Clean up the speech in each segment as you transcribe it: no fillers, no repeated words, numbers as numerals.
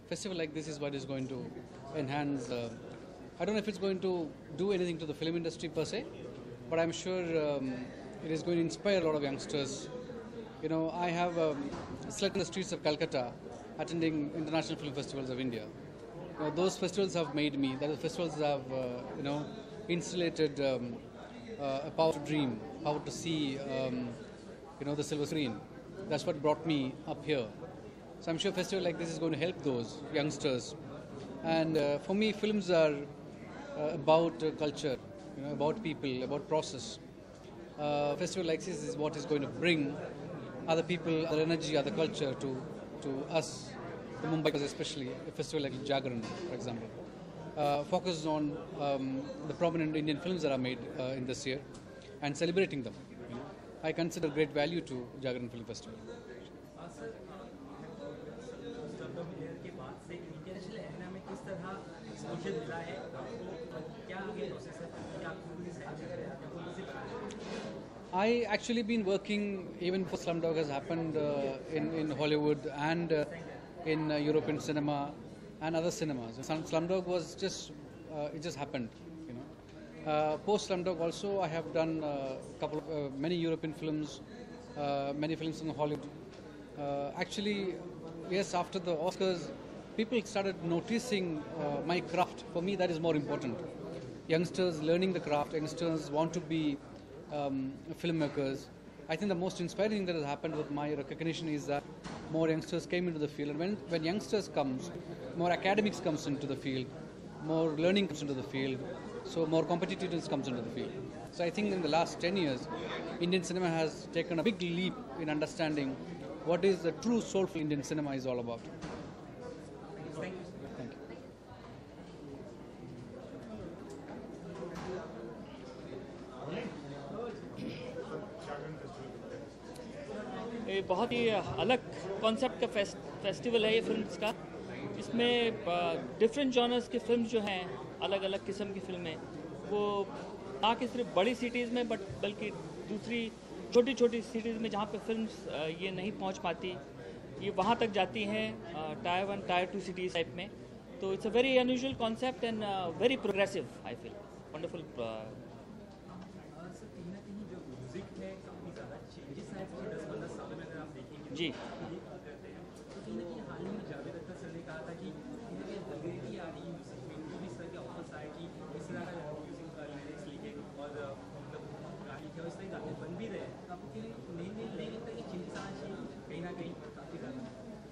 Festival like this is what is going to enhance. I don't know if it's going to do anything to the film industry per se, but I'm sure it is going to inspire a lot of youngsters. I have slept in the streets of Calcutta, attending international film festivals of India. Those festivals have made me. Those festivals have, insulated a power to dream, power to see, the silver screen. That's what brought me up here. So I'm sure a festival like this is going to help those youngsters. And for me, films are about culture, about people, about process. A festival like this is what is going to bring other people, other energy, other culture to us, the Mumbaikars especially. A festival like Jagran, for example, focuses on the prominent Indian films that are made in this year and celebrating them. I consider great value to Jagran Film Festival. I actually been working even before Slumdog has happened in Hollywood and in European cinema and other cinemas. Slumdog was just it just happened. Post Slumdog also I have done many European films, many films in Hollywood. Actually, yes, after the Oscars, people started noticing my craft. For me, that is more important. Youngsters learning the craft. Youngsters want to be filmmakers. I think the most inspiring thing that has happened with my recognition is that more youngsters came into the field, and when youngsters comes, more academics comes into the field, more learning comes into the field, so more competitiveness comes into the field. So I think in the last 10 years, Indian cinema has taken a big leap in understanding what is the true soulful Indian cinema is all about. Thank you. ये बहुत ही अलग concept का festival है ये films का. इसमें different genres की films जो हैं, अलग अलग किस्म की फिल्में, वो ना कि सिर्फ बड़ी सिटीज़ में बल्कि दूसरी छोटी छोटी सिटीज़ में जहाँ पे फिल्म्स ये नहीं पहुँच पाती, ये वहाँ तक जाती हैं, टायर 1 टायर 2 सिटीज़ टाइप में. तो it's a very unusual concept and very progressive. I feel wonderful. जी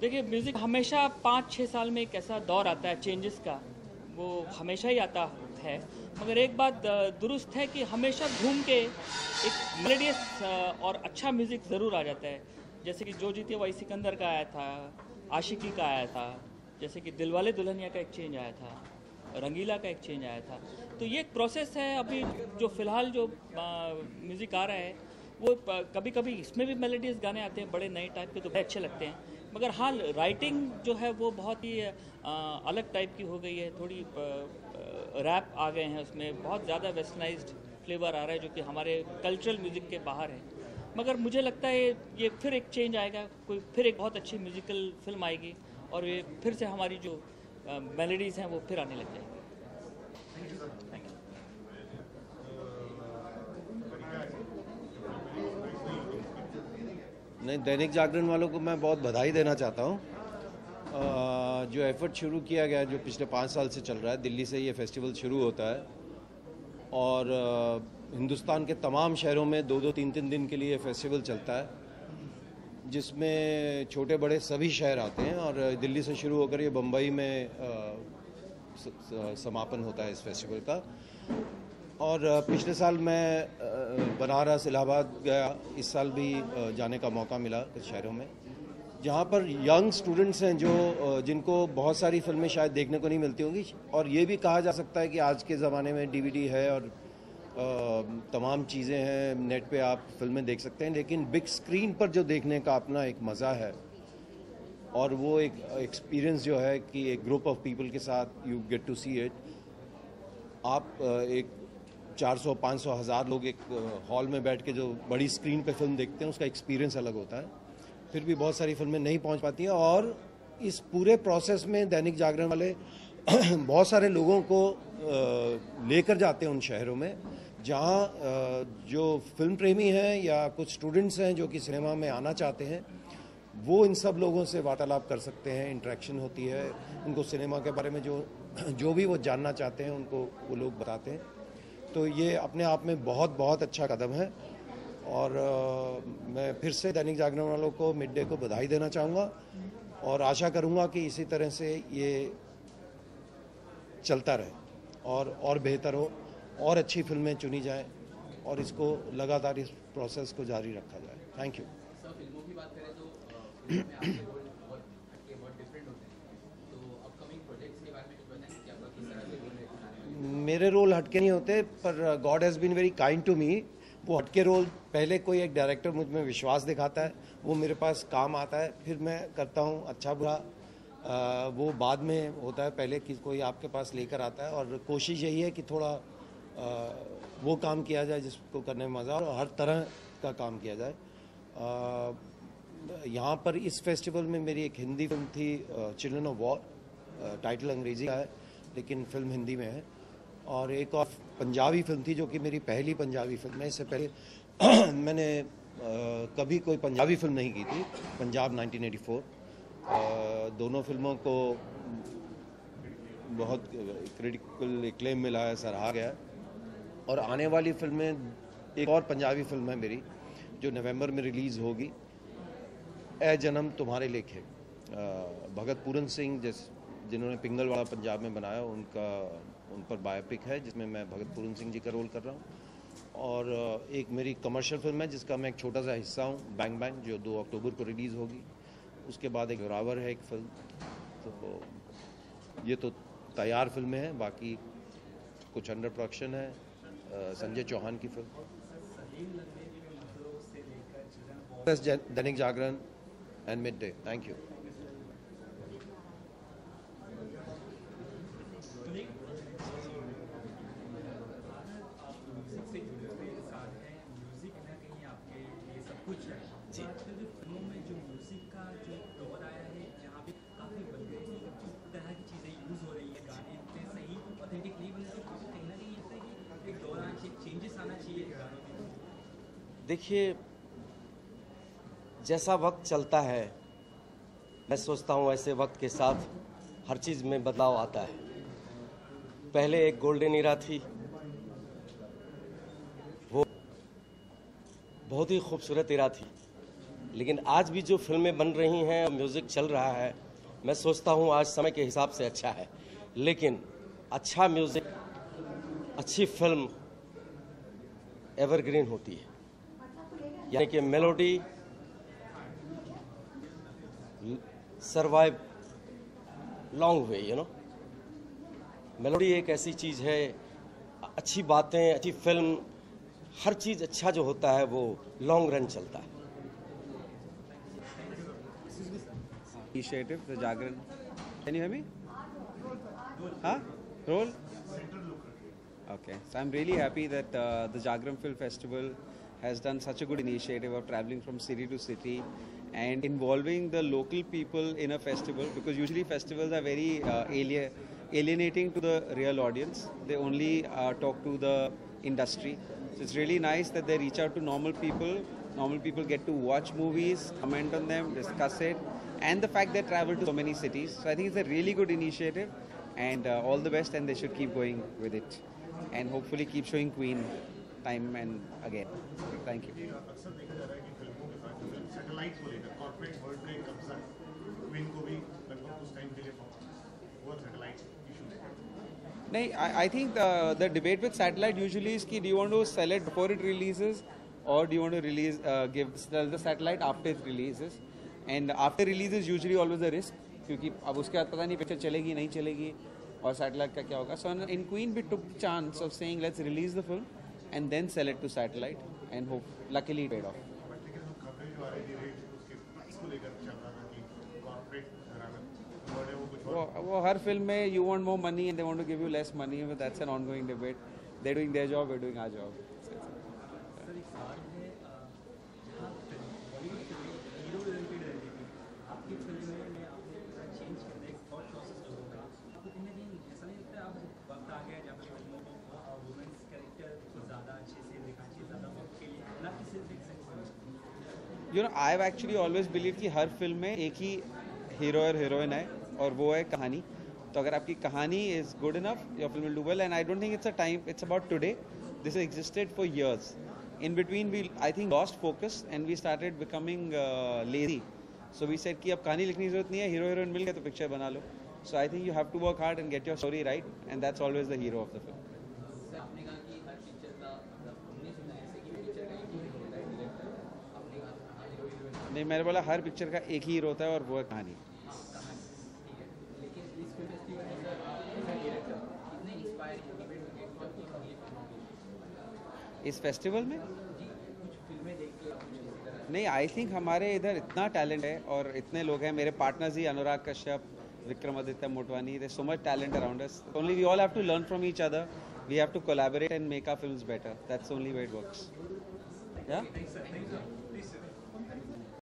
देखिए, म्यूज़िक हमेशा 5-6 साल में एक ऐसा दौर आता है चेंजेस का, वो हमेशा ही आता है. मगर एक बात दुरुस्त है कि हमेशा घूम के एक मेलोडियस और अच्छा म्यूज़िक ज़रूर आ जाता है. जैसे कि जो जीते वही सिकंदर का आया था, आशिकी का आया था, जैसे कि दिलवाले दुल्हनिया का एक चेंज आया था, रंगीला का एक चेंज आया था. तो ये एक प्रोसेस है. अभी जो फ़िलहाल जो म्यूज़िक आ रहा है, वो कभी कभी इसमें भी मेलोडियस गाने आते हैं, बड़े नए टाइप के, तो बड़े अच्छे लगते हैं. मगर हाँ, राइटिंग जो है वो बहुत ही अलग टाइप की हो गई है. थोड़ी रैप आ गए हैं उसमें, बहुत ज़्यादा वेस्टर्नाइज्ड फ्लेवर आ रहा है जो कि हमारे कल्चरल म्यूज़िक के बाहर है. मगर मुझे लगता है ये फिर एक चेंज आएगा, फिर एक बहुत अच्छी म्यूज़िकल फिल्म आएगी और ये फिर से हमारी जो मेलोडीज़ हैं वो फिर आने लग जाएंगी. नहीं, दैनिक जागरण वालों को मैं बहुत बधाई देना चाहता हूँ. जो एफर्ट शुरू किया गया, जो पिछले 5 साल से चल रहा है, दिल्ली से ये फेस्टिवल शुरू होता है और हिंदुस्तान के तमाम शहरों में 2-2, 3-3 दिन के लिए फेस्टिवल चलता है, जिसमें छोटे बड़े सभी शहर आते हैं. और दिल्ली से शुरू होकर ये बम्बई में समापन होता है इस फेस्टिवल का. और पिछले साल मैं बनारस, इलाहाबाद गया. इस साल भी जाने का मौका मिला कुछ शहरों में, जहाँ पर यंग स्टूडेंट्स हैं जिनको बहुत सारी फिल्में शायद देखने को नहीं मिलती होंगी. और ये भी कहा जा सकता है कि आज के ज़माने में डीवीडी है और तमाम चीज़ें हैं, नेट पे आप फिल्में देख सकते हैं, लेकिन बिग स्क्रीन पर जो देखने का अपना एक मज़ा है और वो एक एक्सपीरियंस जो है कि एक ग्रुप ऑफ पीपल के साथ you get to see it. आप एक 400, 500, 1000 लोग एक हॉल में बैठ के जो बड़ी स्क्रीन पे फिल्म देखते हैं, उसका एक्सपीरियंस अलग होता है. फिर भी बहुत सारी फिल्में नहीं पहुंच पाती हैं। और इस पूरे प्रोसेस में दैनिक जागरण वाले बहुत सारे लोगों को लेकर जाते हैं उन शहरों में जहां जो फिल्म प्रेमी हैं या कुछ स्टूडेंट्स हैं जो कि सिनेमा में आना चाहते हैं, वो इन सब लोगों से वार्तालाप कर सकते हैं, इंटरेक्शन होती है, उनको सिनेमा के बारे में जो भी वो जानना चाहते हैं उनको वो लोग बताते हैं। तो ये अपने आप में बहुत बहुत अच्छा कदम है। और मैं फिर से दैनिक जागरण वालों को मिड डे को बधाई देना चाहूँगा और आशा करूँगा कि इसी तरह से ये चलता रहे और बेहतर हो और अच्छी फिल्में चुनी जाएं और इसको लगातार इस प्रोसेस को जारी रखा जाए। Thank you. सर, फिल्मों की बात करें तो फिल्मों में आपके रोल बहुत हटके, बहुत डिफरेंट होते हैं, तो अपकमिंग प्रोजेक्ट्स के बारे में कुछ बताएं कि आपका किस तरह के रोल है? मेरे रोल हटके नहीं होते, पर God has been very kind to me. वो हटके रोल पहले कोई एक डायरेक्टर मुझ में विश्वास दिखाता है, वो मेरे पास काम आता है, फिर मैं करता हूँ। अच्छा बुरा वो बाद में होता है, पहले कि कोई आपके पास लेकर आता है। और कोशिश यही है कि थोड़ा वो काम किया जाए जिसको करने में मज़ा, और हर तरह का काम किया जाए। यहाँ पर इस फेस्टिवल में मेरी एक हिंदी फिल्म थी, चिल्ड्रन ऑफ वॉर, टाइटल अंग्रेजी का है लेकिन फिल्म हिंदी में है। और एक और पंजाबी फिल्म थी जो कि मेरी पहली पंजाबी फिल्म है। इससे पहले मैंने कभी कोई पंजाबी फिल्म नहीं की थी। पंजाब 1984, दोनों फिल्मों को बहुत क्रिटिकल एक्लेम मिला है, सराहा गया है। और आने वाली फिल्में, एक और पंजाबी फिल्म है मेरी जो नवंबर में रिलीज़ होगी, ए जन्म तुम्हारे लेखे। भगत पूरन सिंह जिन्होंने पिंगलवाड़ा पंजाब में बनाया, उन पर बायोपिक है जिसमें मैं भगत पूरन सिंह जी का रोल कर रहा हूँ। और एक मेरी कमर्शियल फिल्म है जिसका मैं एक छोटा सा हिस्सा हूँ, बैंग बैंग, जो 2 अक्टूबर को रिलीज़ होगी। उसके बाद एक जोरावर है एक फिल्म। तो ये तो तैयार फिल्में हैं, बाकी कुछ अंडर प्रोडक्शन है। संजय चौहान की फिल्म। Dainik Jagran and mid day. Thank you. देखिए, जैसा वक्त चलता है, मैं सोचता हूँ ऐसे वक्त के साथ हर चीज़ में बदलाव आता है। पहले एक गोल्डन ईरा थी, वो बहुत ही खूबसूरत ईरा थी, लेकिन आज भी जो फिल्में बन रही हैं, म्यूज़िक चल रहा है, मैं सोचता हूँ आज समय के हिसाब से अच्छा है। लेकिन अच्छा म्यूज़िक, अच्छी फिल्म एवरग्रीन होती है, यानी कि melody survive long way, melody एक ऐसी चीज़ है, अच्छी बातें, अच्छी फिल्म, हर चीज़ अच्छा जो होता है वो लॉन्ग रन चलता है। Initiative, the Jagran. Can you hear me? Huh? Roll? Okay. So I'm really happy that the Jagran Film Festival has done such a good initiative of traveling from city to city and involving the local people in a festival, because usually festivals are very alienating to the real audience. They only talk to the industry. So it's really nice that they reach out to normal people. Normal people get to watch movies, comment on them, discuss it, and the fact they travel to so many cities. So I think it's a really good initiative, and all the best, and they should keep going with it and hopefully keep showing Queen time and again. Thank you. अक्सर देखा जा रहा है कि फिल्मों के साथ satellite को लेकर कॉर्पोरेट वर्ल्ड का एक कब्जा है, क्वीन को भी लगभग कुछ टाइम के लिए वो सैटेलाइट इशू। नहीं, I think the debate with satellite usually is कि do you want to sell it before it releases or do you want to sell the satellite after it releases, and after release is usually always a risk क्योंकि अब उसके बाद पता नहीं picture चलेगी नहीं चलेगी और सैटेलाइट का क्या होगा. So in Queen we took the chance of saying let's release the film and then sell it to satellite, and luckily it paid off. वो हर फिल्म में you want more money and they want to give you less money, but that's an ongoing debate. They're doing their job, we're doing our job. You know I have actually always believe कि हर film में एक ही hero और heroine है और वो है कहानी. तो अगर आपकी कहानी is good enough your film will do well. And I don't think it's a time, it's about today. This existed for years. In between we I think lost focus and we started becoming lazy. So we said कि अब कहानी लिखने की जरूरत नहीं है, hero heroine मिल गए तो पिक्चर बना लो. So I think you have to work hard and get your story right, and that's always the hero of the film. Sir आपने कहा कि हर पिक्चर का मतलब हमने सुना ऐसे कि पिक्चर का एक ही हीरो होता है डायरेक्टर. आपने कहा हीरो हीरोइन नहीं, मैंने बोला हर पिक्चर का एक ही हीरो होता है और वो है कहानी. कहानी. ठीक है. लेकिन इस फिल्म फेस्टिवल में सर आप डायरेक्टर कितने इंस्पायर मोटिवेट होंगे जब ये फिल्म होगी इस फेस्टिवल में जी? कुछ फिल्में देख के कुछ इसी तरह नहीं, आई थिंक हमारे इधर इतना टैलेंट है और इतने लोग हैं. मेरे पार्टनर्स ही Anurag Kashyap, Vikramaditya Motwane, there so much talent around us. Only we all have to learn from each other. We have to collaborate and make our films better. That's only way it works. या